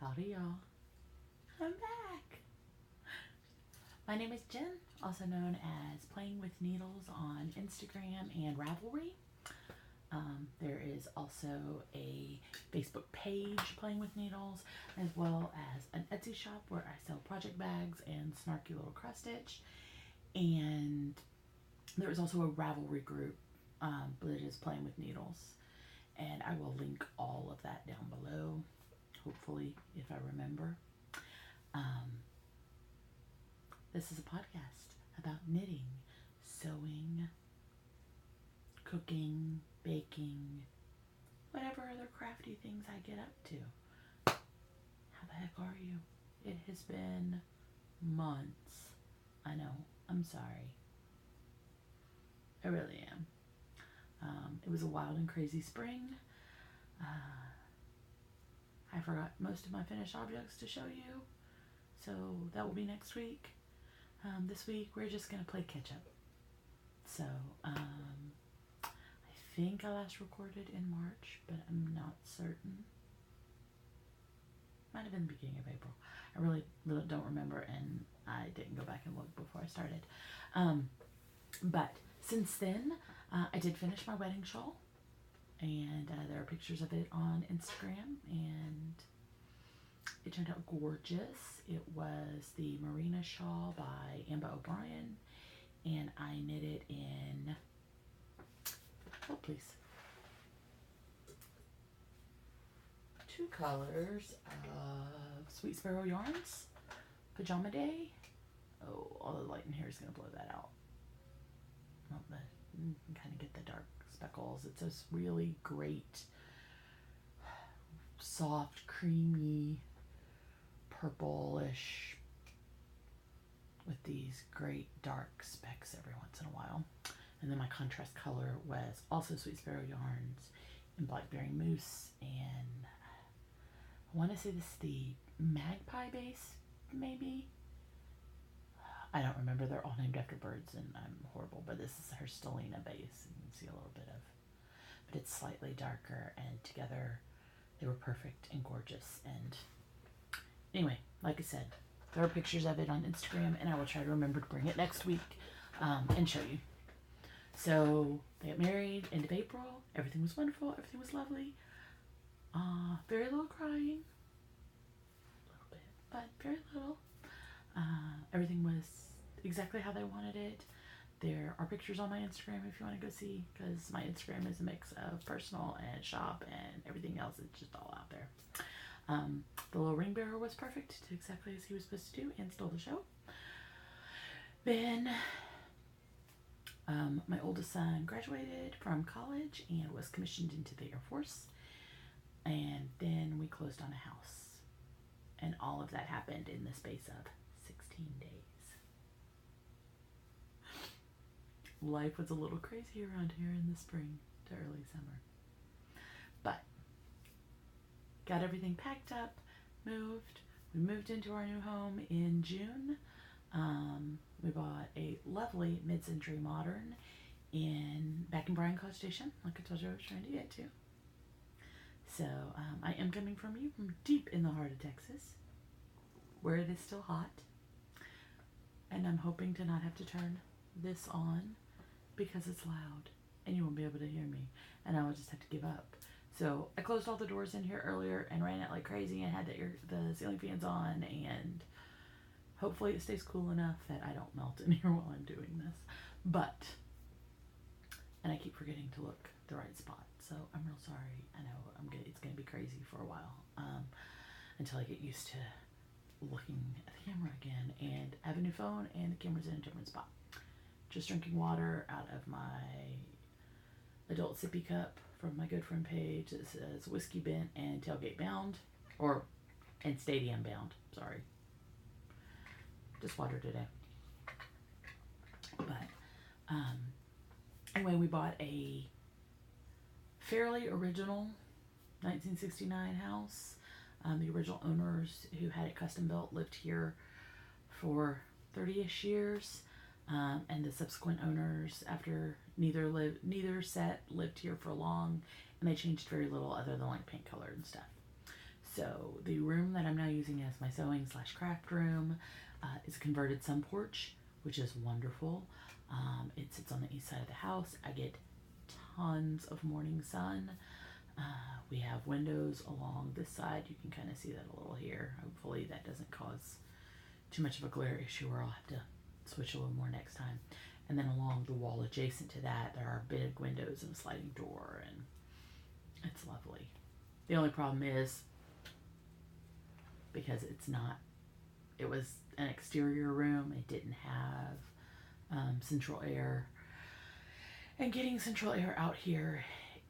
Howdy, y'all. I'm back. My name is Jen, also known as Playing with Needles on Instagram and Ravelry. There is also a Facebook page, Playing with Needles, as well as an Etsy shop where I sell project bags and snarky little cross stitch. And there is also a Ravelry group that is Playing with Needles. And I will link all of that down below, hopefully, if I remember. This is a podcast about knitting, sewing, cooking, baking, whatever other crafty things I get up to. How the heck are you? It has been months. I know. I'm sorry. I really am. It was a wild and crazy spring. I forgot most of my finished objects to show you, so that will be next week. This week we're just gonna play catch up. So I think I last recorded in March, but I'm not certain. Might have been the beginning of April. I really don't remember, and I didn't go back and look before I started. But since then, I did finish my wedding shawl, and there are pictures of it on Instagram, and it turned out gorgeous. It was the Marina shawl by Amber O'Brien, and I knit it in, hold please, 2 colors of Sweet Sparrow Yarns, Pajama Day. Oh, all the light in here is going to blow that out. Well, you can kind of get the dark speckles. It's this really great, soft, creamy, purplish with these great dark specks every once in a while. And then my contrast color was also Sweet Sparrow Yarns in Blackberry Moose, and I want to say this is the Magpie base, maybe? I don't remember. They're all named after birds, and I'm horrible, but this is her Stellina base. You can see a little bit of, but it's slightly darker, and together they were perfect and gorgeous. And anyway, like I said, there are pictures of it on Instagram, and I will try to remember to bring it next week and show you. So they got married end of April. Everything was wonderful. Everything was lovely. Very little crying. A little bit, but very little. Everything was exactly how they wanted it. There are pictures on my Instagram if you want to go see, because my Instagram is a mix of personal and shop and everything else. It's just all out there. The little ring bearer was perfect, exactly as he was supposed to do, and stole the show. Then my oldest son graduated from college and was commissioned into the Air Force. And then we closed on a house. And all of that happened in the space of 16 days. Life was a little crazy around here in the spring to early summer. But got everything packed up, moved. We moved into our new home in June. We bought a lovely mid-century modern back in Bryan College Station, like I told you I was trying to get to. So I am coming from you from deep in the heart of Texas, where it is still hot. And I'm hoping to not have to turn this on because it's loud and you won't be able to hear me, and I will just have to give up. So I closed all the doors in here earlier and ran it like crazy and had the ceiling fans on, and hopefully it stays cool enough that I don't melt in here while I'm doing this. And I keep forgetting to look the right spot, so I'm real sorry. I know it's going to be crazy for a while until I get used to looking at the camera again, and I have a new phone and the camera's in a different spot. Just drinking water out of my adult sippy cup from my good friend page. It says whiskey bent and tailgate bound, and stadium bound, sorry. Just water today. But anyway, we bought a fairly original 1969 house. The original owners who had it custom built lived here for 30-ish years, and the subsequent owners, after neither set lived here for long, and they changed very little other than like paint color and stuff. So the room that I'm now using as my sewing slash craft room is a converted sun porch, which is wonderful. It sits on the east side of the house. I get tons of morning sun. We have windows along this side. You can kind of see that a little here. Hopefully that doesn't cause too much of a glare issue, or I'll have to switch a little more next time. And then along the wall adjacent to that, there are big windows and a sliding door, and it's lovely. The only problem is, because it was an exterior room, it didn't have central air. And getting central air out here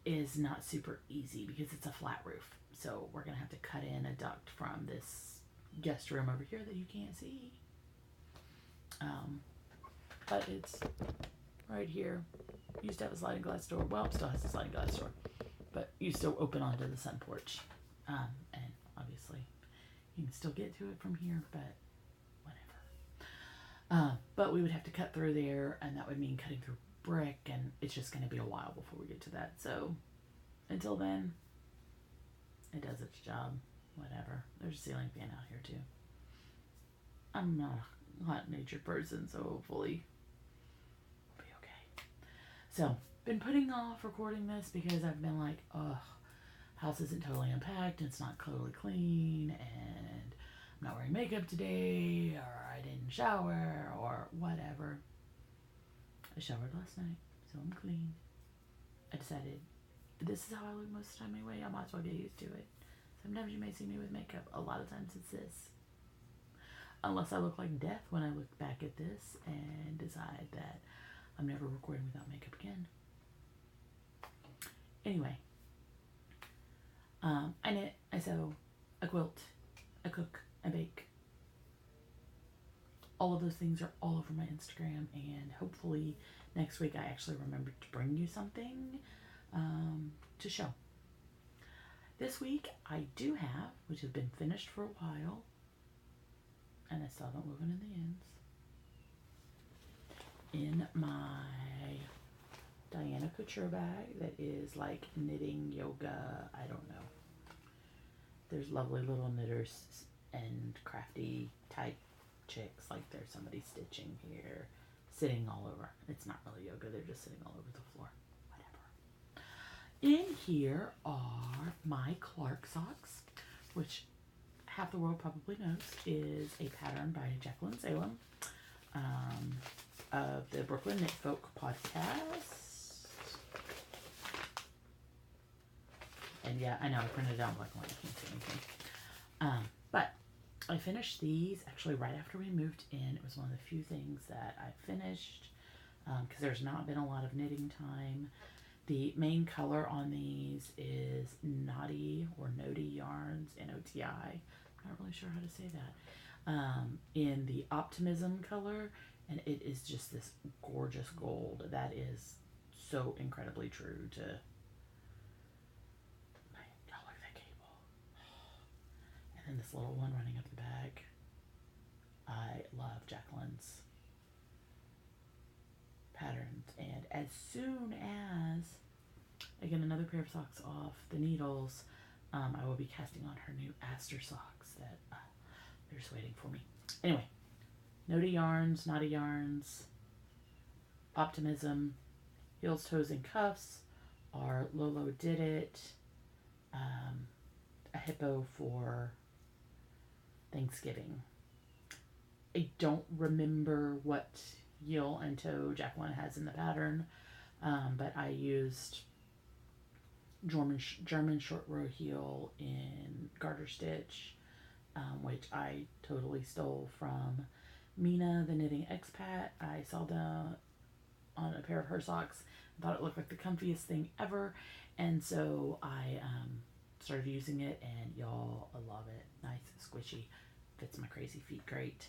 is not super easy because it's a flat roof. So we're going to have to cut in a duct from this guest room over here that you can't see. But it's right here. Used to have a sliding glass door. Well, it still has a sliding glass door. But you still open onto the sun porch. And obviously you can still get to it from here, but whatever. But we would have to cut through there, and that would mean cutting through brick, and it's just going to be a while before we get to that. So until then, it does its job. Whatever. There's a ceiling fan out here too. I'm not a hot-natured person, so hopefully we'll be okay. So, been putting off recording this because I've been like, ugh, house isn't totally unpacked, it's not totally clean, and I'm not wearing makeup today, or I didn't shower, or whatever. I showered last night, so I'm clean. I decided this is how I look most of the time anyway. I might as well get used to it. Sometimes you may see me with makeup. A lot of times it's this. Unless I look like death when I look back at this and decide that I'm never recording without makeup again. Anyway, I knit, I sew, I quilt, I cook, I bake. All of those things are all over my Instagram, and hopefully next week I actually remember to bring you something to show. This week I do have, which has been finished for a while, and I still haven't woven in the ends, in my Diana Couture bag that is like knitting, yoga, I don't know. There's lovely little knitters and crafty type chicks, like there's somebody stitching here, sitting all over. It's not really yoga, they're just sitting all over the floor. Whatever. In here are my Clark socks, which half the world probably knows is a pattern by Jacqueline Salem of the Brooklyn Knit Folk podcast. And yeah, I know I printed it out black and white. I can't see anything. But I finished these actually right after we moved in. It was one of the few things that I finished because there's not been a lot of knitting time. The main color on these is Knotty or Noti Yarns, N-O-T-I. I'm not really sure how to say that. In the Optimism color, and it is just this gorgeous gold that is so incredibly true to... Y'all look at that cable. And then this little one running up the back. I love Jacqueline's patterns, and as soon as I get another pair of socks off the needles, I will be casting on her new Aster socks that they're just waiting for me. Anyway, Noti Yarns, Knotty Yarns, Optimism, Heels, Toes, and Cuffs are Lolo Did It, a hippo for Thanksgiving. I don't remember what heel and toe Jacqueline has in the pattern, but I used German short row heel in garter stitch, which I totally stole from Mina, the knitting expat. I saw them on a pair of her socks, thought it looked like the comfiest thing ever, and so I started using it, and y'all, I love it. Nice, squishy, fits my crazy feet great.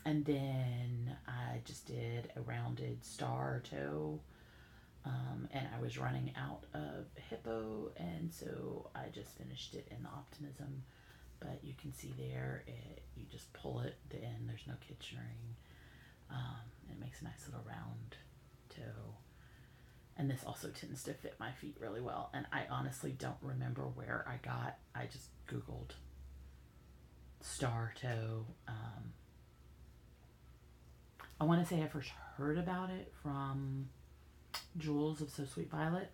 And then I just did a rounded star toe, and I was running out of hippo, and so I just finished it in the Optimism. But you can see there, you just pull it, the end, there's no kitchen ring. It makes a nice little round toe. And this also tends to fit my feet really well. And I honestly don't remember where I just Googled star toe. I want to say I first heard about it from Jules of So Sweet Violet.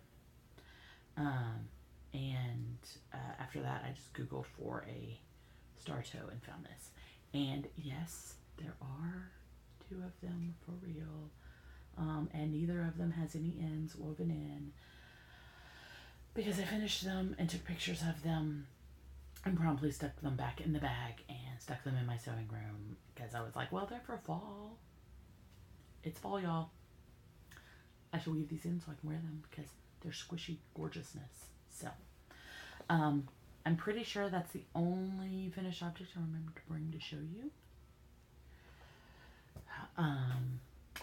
And after that, I just Googled for a star toe and found this. And yes, there are 2 of them for real. And neither of them has any ends woven in, because I finished them and took pictures of them and promptly stuck them back in the bag and stuck them in my sewing room, because I was like, well, they're for fall. It's fall, y'all. I should weave these in so I can wear them because they're squishy gorgeousness. So, I'm pretty sure that's the only finished object I remember to bring to show you.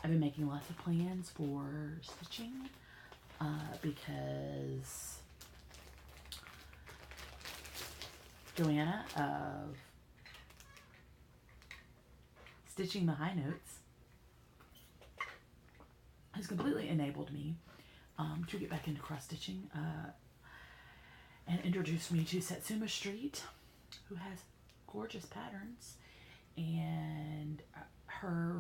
I've been making lots of plans for stitching because Joanna of Stitching the High Notes has completely enabled me to get back into cross stitching and introduced me to Satsuma Street, who has gorgeous patterns, and her,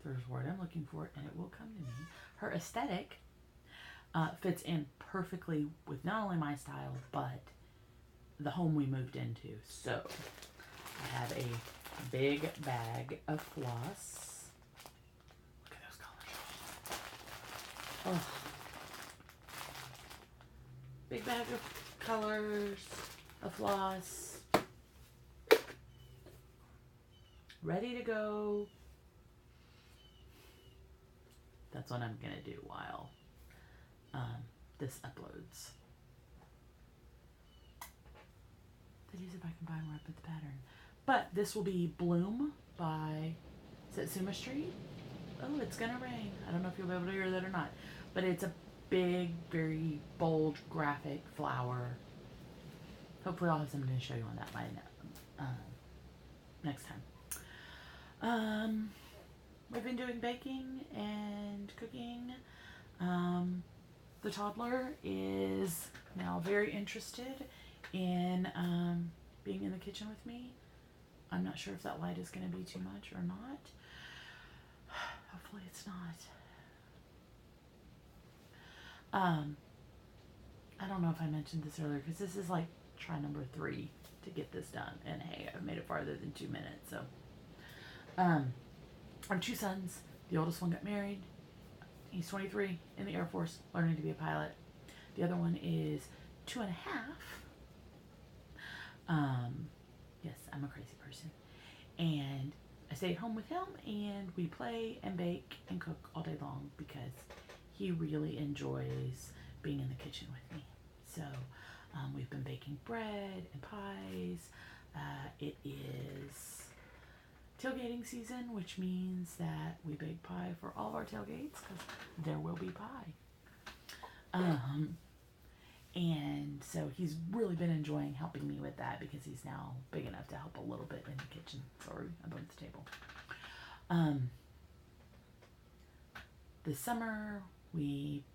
there's a word I'm looking for and it will come to me, her aesthetic fits in perfectly with not only my style but the home we moved into. So I have a big bag of floss. Look at those colors. Oh. Big bag of colors, of floss, ready to go. That's what I'm gonna do while this uploads. That is if I can find where I put the pattern. But this will be Bloom by Satsuma Street. Oh, it's gonna rain. I don't know if you'll be able to hear that or not, but it's a big, very bold graphic flower. Hopefully I'll have something to show you on that by next time. We've been doing baking and cooking. The toddler is now very interested in being in the kitchen with me. I'm not sure if that light is going to be too much or not. Hopefully it's not. I don't know if I mentioned this earlier because this is like try number 3 to get this done. And hey, I've made it farther than 2 minutes. So, I have 2 sons. The oldest one got married. He's 23 in the Air Force, learning to be a pilot. The other one is 2.5. Yes, I'm a crazy person. And I stay at home with him and we play and bake and cook all day long because he really enjoys being in the kitchen with me. So we've been baking bread and pies. It is tailgating season, which means that we bake pie for all of our tailgates because there will be pie. And so he's really been enjoying helping me with that because he's now big enough to help a little bit in the kitchen. Sorry, I bumped the table. This summer, we've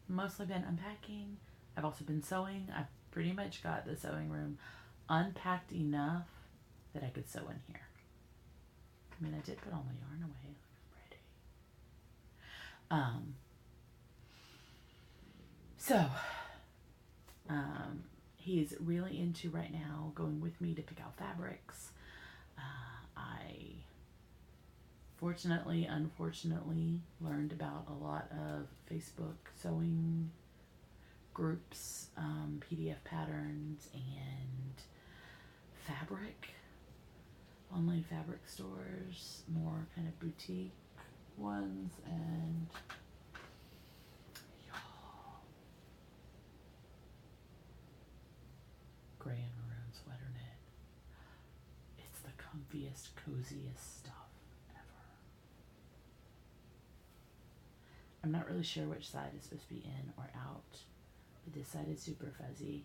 mostly been unpacking. I've also been sewing. I've pretty much got the sewing room unpacked enough that I could sew in here. I mean, I did put all my yarn away. It looks pretty. He's really into right now going with me to pick out fabrics. I unfortunately learned about a lot of Facebook sewing groups, PDF patterns, and fabric, online fabric stores, more kind of boutique ones, and gray and maroon sweater knit. It's the comfiest, coziest stuff ever. I'm not really sure which side is supposed to be in or out, but this side is super fuzzy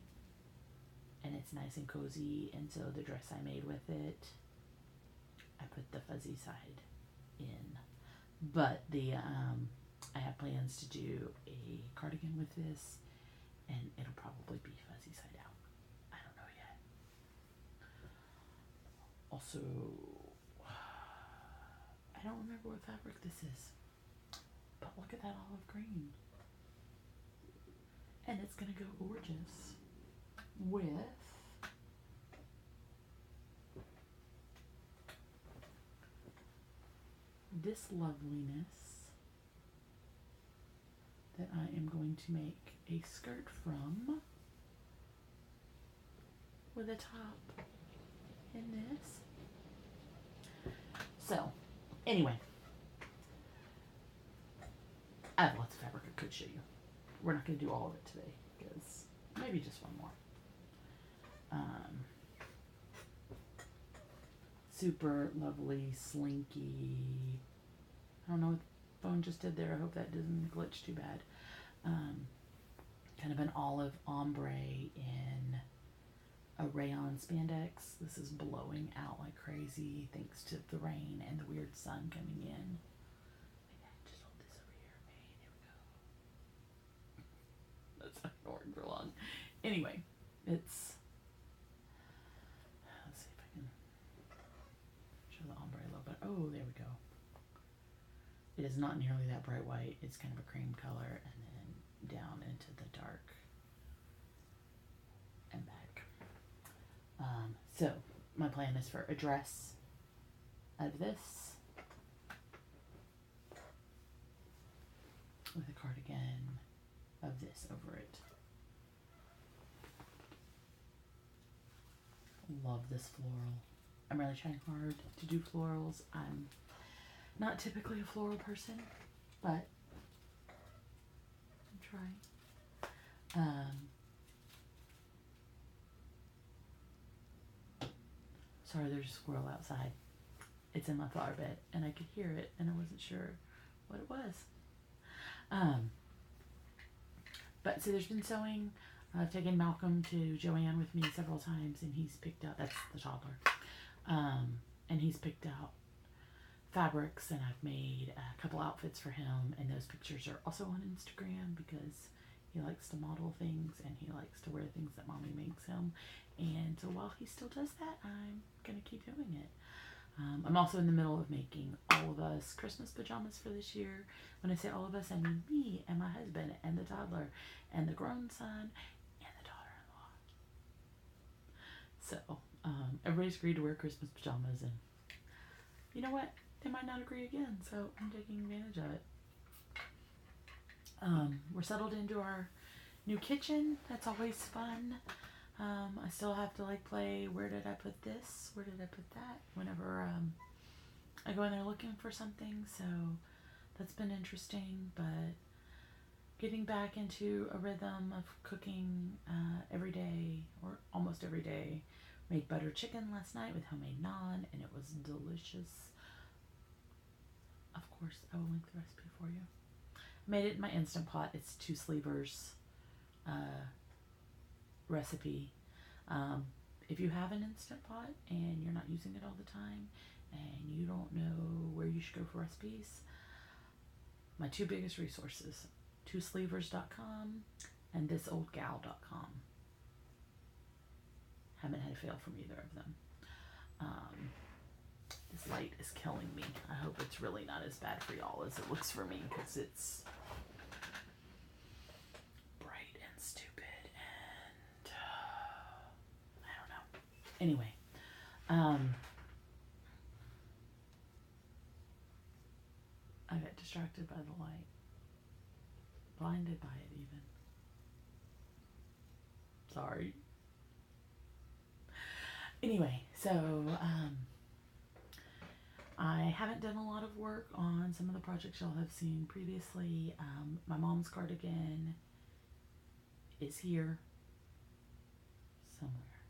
and it's nice and cozy, and so the dress I made with it, I put the fuzzy side in. But I have plans to do a cardigan with this, and it'll probably be fuzzy side out. I don't know yet. Also, I don't remember what fabric this is, but look at that olive green. And it's gonna go gorgeous with this loveliness that I am going to make a skirt from, with a top in this. So, anyway, I have lots of fabric I could show you. We're not going to do all of it today, because maybe just one more. Super lovely, slinky. I don't know what the phone just did there. I hope that doesn't glitch too bad. Kind of an olive ombre in a rayon spandex. This is blowing out like crazy thanks to the rain and the weird sun coming in. Just hold this over here. Hey, there we go. That's not going for long. Anyway, it's, let's see if I can show the ombre a little bit. Oh, there we go. It is not nearly that bright white. It's kind of a cream color, and then down into the dark and back. So my plan is for a dress of this with a cardigan of this over it. Love this floral. I'm really trying hard to do florals. I'm not typically a floral person, but I'm trying. Sorry, there's a squirrel outside. It's in my flower bed, and I could hear it, and I wasn't sure what it was. But so there's been sewing. I've taken Malcolm to Joanne with me several times, and he's picked out, that's the toddler, and he's picked out fabrics, and I've made a couple outfits for him, and those pictures are also on Instagram because he likes to model things, and he likes to wear things that mommy makes him. And so while he still does that, I'm going to keep doing it. I'm also in the middle of making all of us Christmas pajamas for this year. When I say all of us, I mean me and my husband and the toddler and the grown son and the daughter-in-law. So everybody's agreed to wear Christmas pajamas, and you know what? They might not agree again, so I'm taking advantage of it. We're settled into our new kitchen. That's always fun. I still have to play, where did I put this? Where did I put that? Whenever I go in there looking for something. So that's been interesting, but getting back into a rhythm of cooking every day, or almost every day. Made butter chicken last night with homemade naan, and it was delicious. Of course, I will link the recipe for you. Made it in my Instant Pot. It's 2 sleevers recipe. If you have an Instant Pot and you're not using it all the time and you don't know where you should go for recipes, my 2 biggest resources, 2sleevers.com and thisoldgal.com. Haven't had a fail from either of them. This light is killing me. I hope it's really not as bad for y'all as it looks for me, because it's bright and stupid, and I don't know. Anyway, I got distracted by the light. Blinded by it even. Sorry. Anyway, so I haven't done a lot of work on some of the projects y'all have seen previously. My mom's cardigan is here somewhere.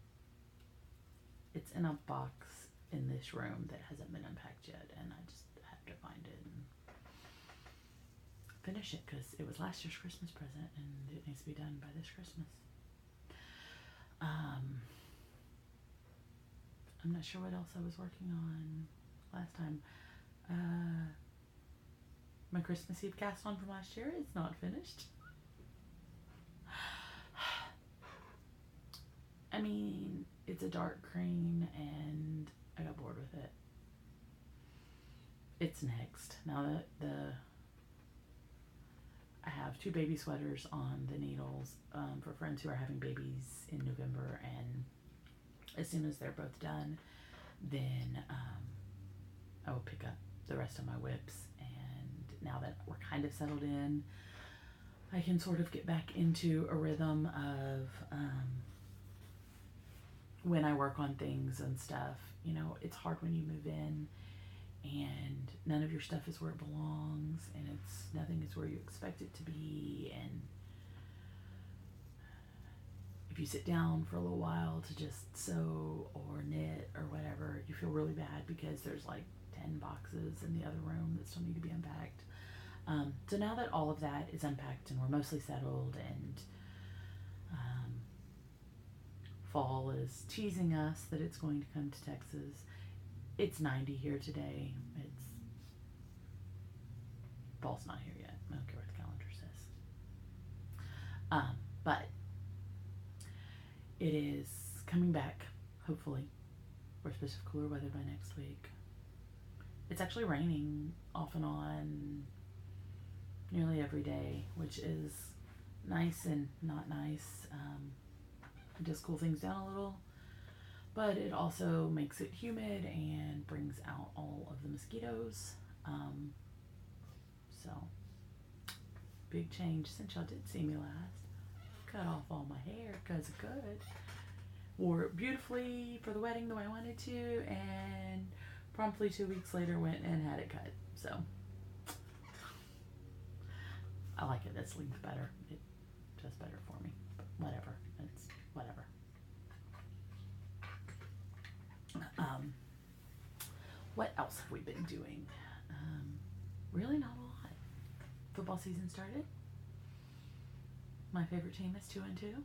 It's in a box in this room that hasn't been unpacked yet, and I just have to find it and finish it, because it was last year's Christmas present and it needs to be done by this Christmas. I'm not sure what else I was working on last time. My Christmas Eve cast on from last year is not finished. I mean, it's a dark cream and I got bored with it. It's next. Now that I have 2 baby sweaters on the needles for friends who are having babies in November, and as soon as they're both done, then I will pick up the rest of my whips. And now that we're kind of settled in, I can sort of get back into a rhythm of when I work on things and stuff. You know, it's hard when you move in and none of your stuff is where it belongs, and nothing is where you expect it to be. And if you sit down for a little while to just sew or knit or whatever, you feel really bad because there's like 10 boxes in the other room that still need to be unpacked. So now that all of that is unpacked and we're mostly settled, and fall is teasing us that it's going to come to Texas. It's 90 here today. Fall's not here yet. I don't care what the calendar says. But it is coming back, hopefully. We're supposed to have cooler weather by next week. It's actually raining off and on nearly every day, which is nice and not nice. It does cool things down a little, but it also makes it humid and brings out all of the mosquitoes. So, big change since y'all did see me last. Cut off all my hair because I could. Wore it beautifully for the wedding the way I wanted to, and promptly 2 weeks later went and had it cut. So, I like it this length better. It does better for me. But whatever. It's whatever. What else have we been doing? Really not a lot. Football season started. My favorite team is 2-2.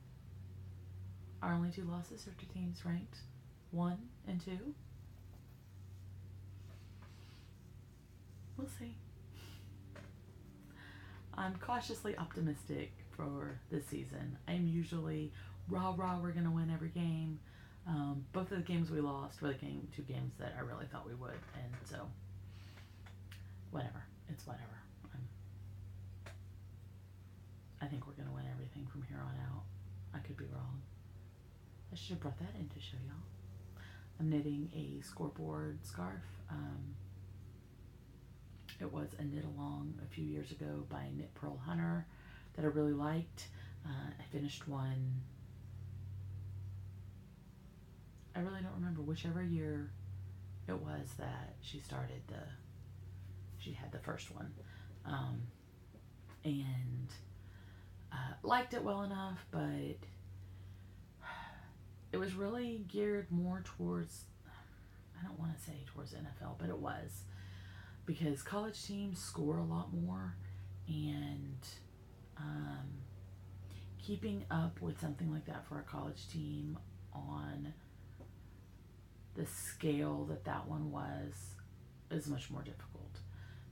Our only 2 losses are to teams ranked 1 and 2. We'll see. I'm cautiously optimistic for this season. I'm usually rah, we're going to win every game. Both of the games we lost were the 2 games that I really thought we would. And so, whatever. It's whatever. I think we're going to win everything from here on out. I could be wrong. I should have brought that in to show y'all. I'm knitting a scoreboard scarf. It was a knit along a few years ago by Knit Pearl Hunter that I really liked. I finished one. I really don't remember whichever year it was that she had the first one. And liked it well enough, but it was really geared more towards, I don't want to say towards NFL, but it was, because college teams score a lot more, and keeping up with something like that for a college team on the scale that one was is much more difficult.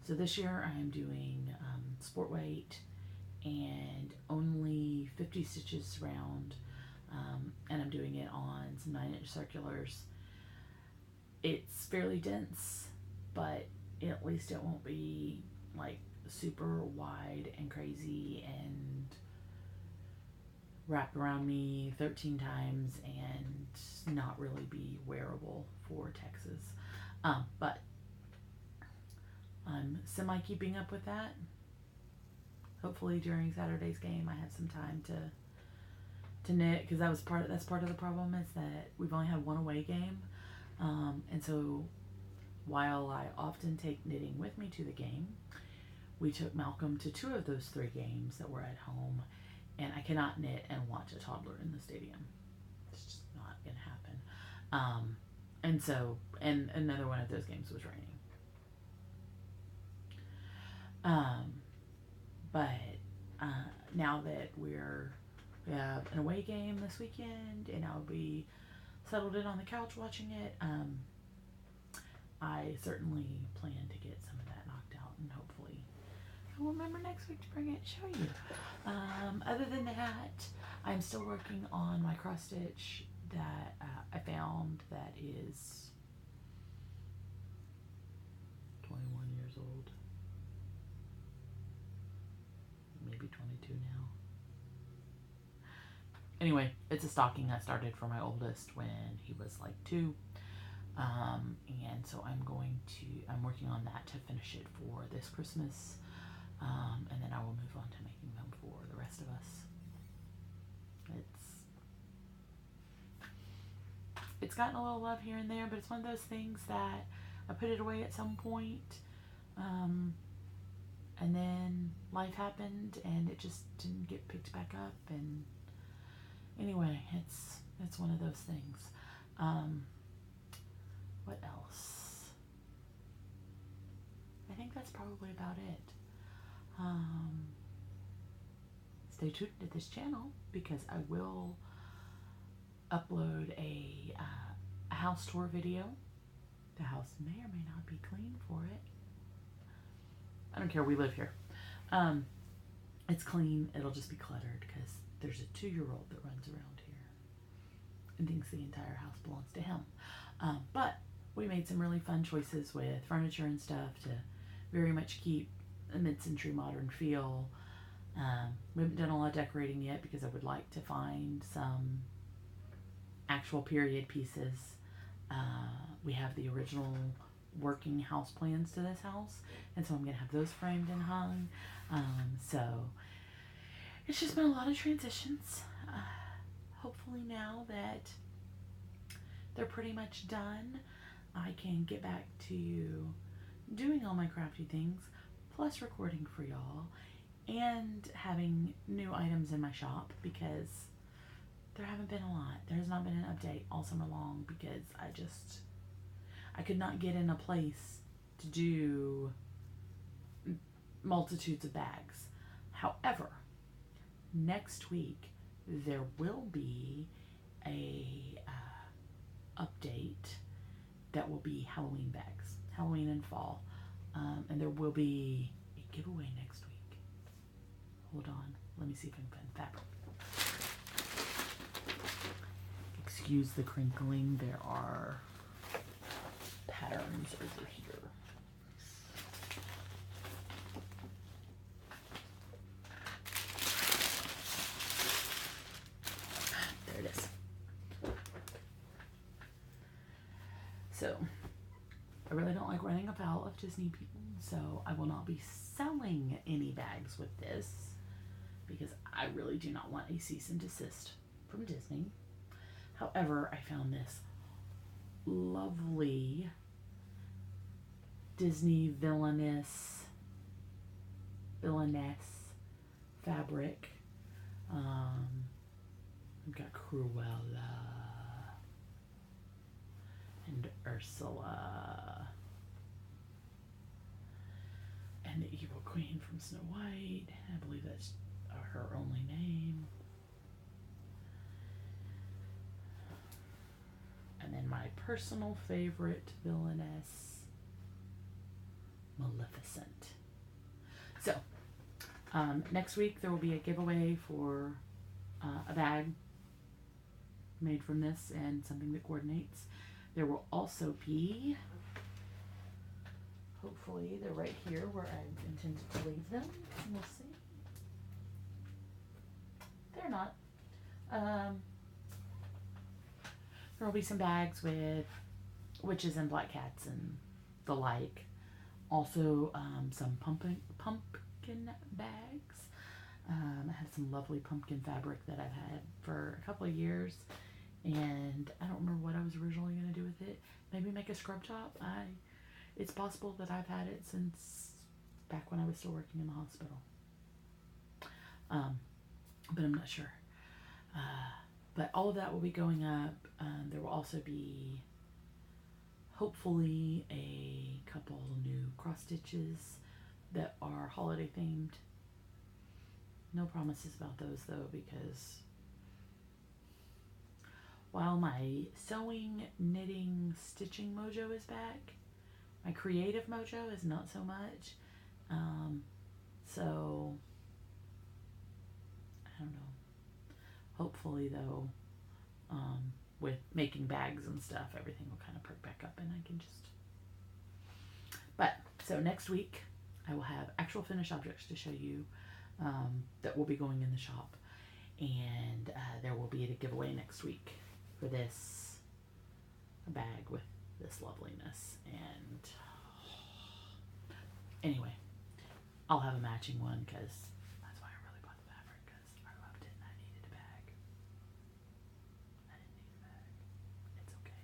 So this year I am doing sport weight and only 50 stitches round, and I'm doing it on some 9-inch circulars. It's fairly dense, but at least it won't be like super wide and crazy and wrap around me 13 times and not really be wearable for Texas. But I'm semi keeping up with that. Hopefully during Saturday's game I have some time to knit, because that's part of the problem, is that we've only had one away game, and so while I often take knitting with me to the game, we took Malcolm to 2 of those 3 games that were at home, and I cannot knit and watch a toddler in the stadium. It's just not gonna happen. And so, and another one of those games was raining. But now that we have an away game this weekend, and I'll be settled in on the couch watching it, I certainly plan to get some of that knocked out and hopefully I'll remember next week to bring it and show you. Other than that, I'm still working on my cross stitch that I found that is 21 years old. Maybe 22 now. Anyway, it's a stocking I started for my oldest when he was like 2. And so I'm working on that to finish it for this Christmas. And then I will move on to making them for the rest of us. It's gotten a little love here and there, but it's one of those things that I put it away at some point, and then life happened and it just didn't get picked back up. And anyway, it's one of those things. What else? I think that's probably about it. Stay tuned to this channel because I will upload a house tour video. The house may or may not be clean for it. I don't care, we live here. It's clean, it'll just be cluttered because there's a 2-year-old that runs around here and thinks the entire house belongs to him. But we made some really fun choices with furniture and stuff to very much keep a mid-century modern feel. We haven't done a lot of decorating yet because I would like to find some actual period pieces. We have the original working house plans to this house, and so I'm going to have those framed and hung. So it's just been a lot of transitions. Hopefully now that they're pretty much done, I can get back to doing all my crafty things, plus recording for y'all, and having new items in my shop because there haven't been a lot. There has not been an update all summer long because I could not get in a place to do multitudes of bags. However, next week there will be a update that will be Halloween bags, Halloween and fall, and there will be a giveaway next week. Hold on, let me see if I can find fabric. Excuse the crinkling, there are patterns over here. There it is. So, I really don't like running afoul of Disney people, so I will not be selling any bags with this because I really do not want a cease and desist from Disney. However, I found this lovely Disney villainess fabric. We've got Cruella and Ursula and the Evil Queen from Snow White. I believe that's her only name. And then my personal favorite villainess, Maleficent. So, next week there will be a giveaway for a bag made from this and something that coordinates. There will also be, hopefully they're right here where I intended to leave them. We'll see. They're not. There will be some bags with witches and black cats and the like. Also, some pumpkin bags. I have some lovely pumpkin fabric that I've had for a couple of years, and I don't remember what I was originally going to do with it. Maybe make a scrub top. It's possible that I've had it since back when I was still working in the hospital. But I'm not sure. But all of that will be going up. There will also be, hopefully, a couple new cross stitches that are holiday themed. No promises about those though, because while my sewing, knitting, stitching mojo is back, my creative mojo is not so much. So, I don't know. Hopefully, though, with making bags and stuff, everything will kind of perk back up and I can just. But, so next week, I will have actual finished objects to show you that will be going in the shop. And there will be a giveaway next week for this bag with this loveliness. And anyway, I'll have a matching one because that's why I really bought the fabric, because I loved it and I needed a bag. I didn't need a bag. It's okay.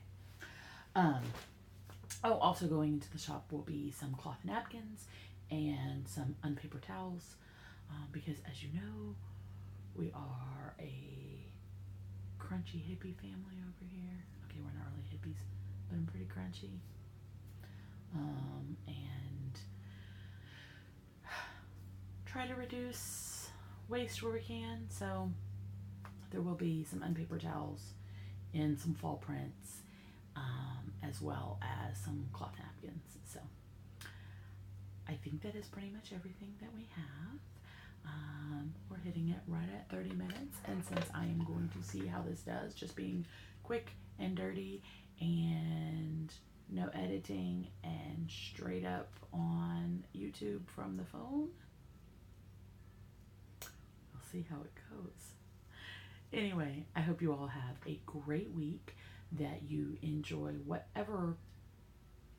Oh, also going into the shop will be some cloth napkins and some unpaper towels because, as you know, we are a crunchy hippie family over here. Okay, we're not really hippies, but I'm pretty crunchy. And try to reduce waste where we can. So there will be some unpaper towels and some fall prints, as well as some cloth napkins. So I think that is pretty much everything that we have. We're hitting it right at 30 minutes, and since I am going to see how this does, just being quick and dirty and no editing and straight up on YouTube from the phone, we'll see how it goes. Anyway, I hope you all have a great week, that you enjoy whatever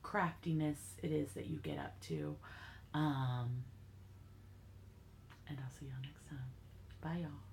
craftiness it is that you get up to. And I'll see y'all next time. Bye, y'all.